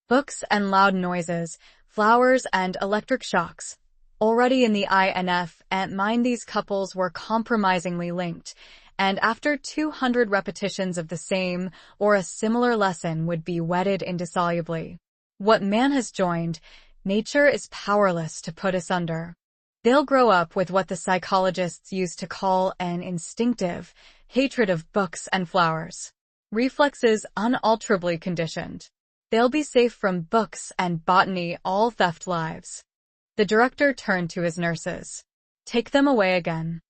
Books and loud noises, flowers and electric shocks. Already in the INF mind, these couples were compromisingly linked, and after 200 repetitions of the same or a similar lesson would be wedded indissolubly. What man has joined, nature is powerless to put asunder. They'll grow up with what the psychologists used to call an instinctive hatred of books and flowers. Reflexes unalterably conditioned. They'll be safe from books and botany all theft lives. The director turned to his nurses. Take them away again.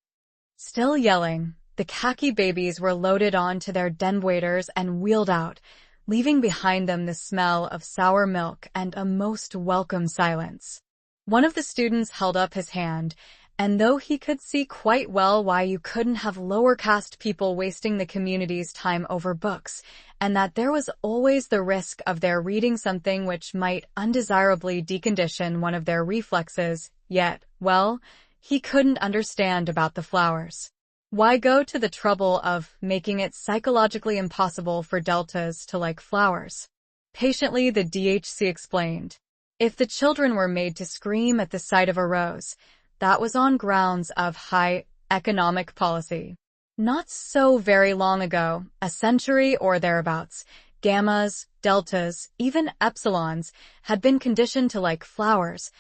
Still yelling, the khaki babies were loaded onto their denwaiters and wheeled out, leaving behind them the smell of sour milk and a most welcome silence. One of the students held up his hand, and though he could see quite well why you couldn't have lower caste people wasting the community's time over books, and that there was always the risk of their reading something which might undesirably decondition one of their reflexes, yet, well, he couldn't understand about the flowers. Why go to the trouble of making it psychologically impossible for deltas to like flowers? Patiently, the DHC explained. If the children were made to scream at the sight of a rose, that was on grounds of high economic policy. Not so very long ago, a century or thereabouts, gammas, deltas, even epsilons had been conditioned to like flowers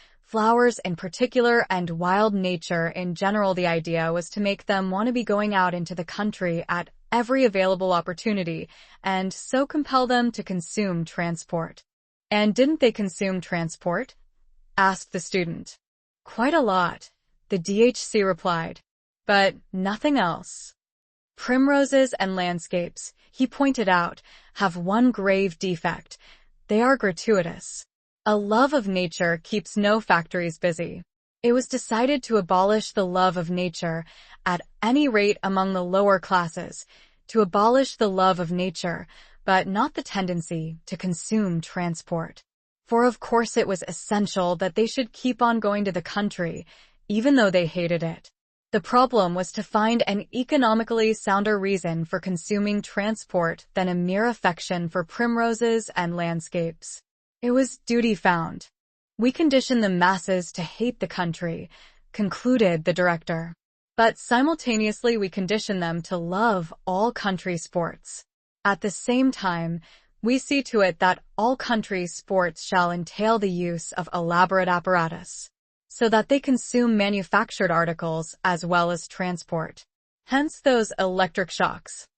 in particular, and wild nature in general. The idea was to make them want to be going out into the country at every available opportunity, and so compel them to consume transport. And didn't they consume transport? Asked the student. Quite a lot, the DHC replied. But nothing else. Primroses and landscapes, he pointed out, have one grave defect. They are gratuitous. A love of nature keeps no factories busy. It was decided to abolish the love of nature, at any rate among the lower classes, to abolish the love of nature, but not the tendency to consume transport. For of course it was essential that they should keep on going to the country, even though they hated it. The problem was to find an economically sounder reason for consuming transport than a mere affection for primroses and landscapes. It was duty found. We condition the masses to hate the country, concluded the director. But simultaneously we condition them to love all country sports. At the same time, we see to it that all country sports shall entail the use of elaborate apparatus, so that they consume manufactured articles as well as transport. Hence those electric shocks.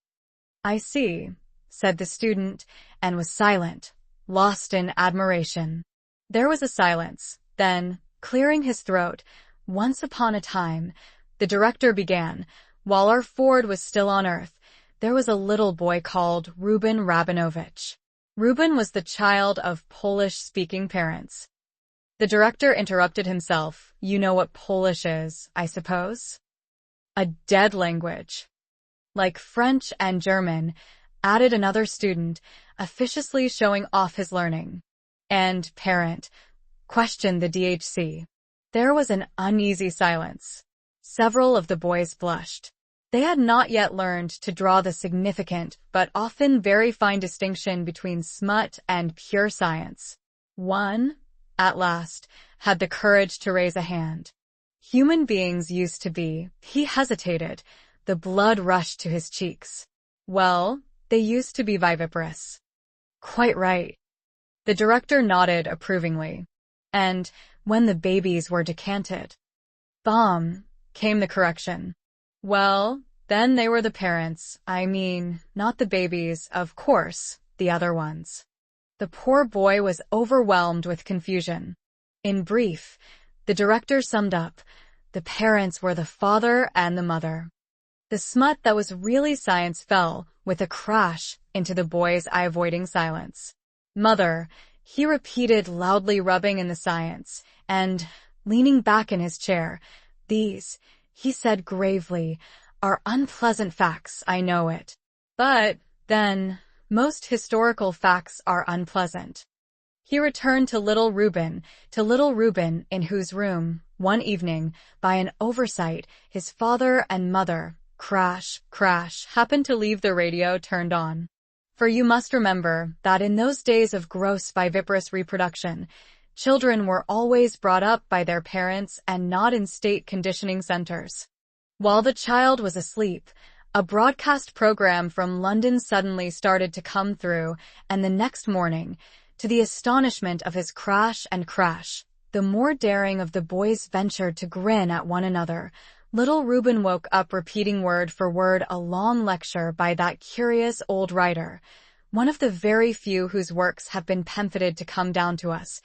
I see, said the student, and was silent, lost in admiration. There was a silence. Then, clearing his throat, once upon a time, the director began, while our Ford was still on earth, there was a little boy called Reuben Rabinovich. Reuben was the child of Polish-speaking parents. The director interrupted himself. You know what Polish is, I suppose? A dead language. Like French and German, added another student, officiously showing off his learning. And parent? Questioned the DHC. There was an uneasy silence. Several of the boys blushed. They had not yet learned to draw the significant but often very fine distinction between smut and pure science. One, at last, had the courage to raise a hand. Human beings used to be. He hesitated. The blood rushed to his cheeks. Well, they used to be viviparous. Quite right. The director nodded approvingly. And when the babies were decanted. Bomb, came the correction. Well, then they were the parents. I mean, not the babies, of course, the other ones. The poor boy was overwhelmed with confusion. In brief, the director summed up, the parents were the father and the mother. The smut that was really science fell, with a crash, into the boy's eye-avoiding silence. Mother, he repeated loudly, rubbing in the science, and, leaning back in his chair, these, he said gravely, are unpleasant facts, I know it. But, then, most historical facts are unpleasant. He returned to little Reuben, in whose room, one evening, by an oversight, his father and mother, crash, happened to leave the radio turned on. For you must remember that in those days of gross viviparous reproduction, children were always brought up by their parents and not in state conditioning centers. While the child was asleep, a broadcast program from London suddenly started to come through, and the next morning, to the astonishment of his crash, the more daring of the boys ventured to grin at one another. Little Reuben woke up repeating word for word a long lecture by that curious old writer, one of the very few whose works have been pamphleted to come down to us,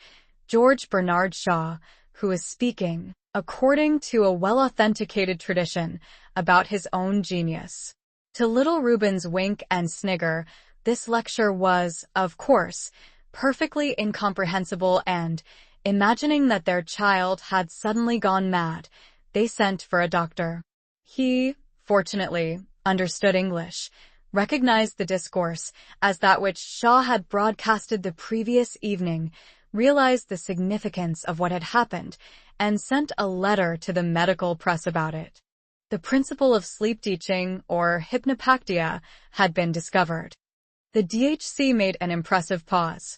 George Bernard Shaw, who is speaking, according to a well-authenticated tradition, about his own genius. To little Reuben's wink and snigger, this lecture was, of course, perfectly incomprehensible, and, imagining that their child had suddenly gone mad, they sent for a doctor. He, fortunately, understood English, recognized the discourse as that which Shaw had broadcasted the previous evening, realized the significance of what had happened, and sent a letter to the medical press about it. The principle of sleep teaching, or hypnopactia, had been discovered. The DHC made an impressive pause.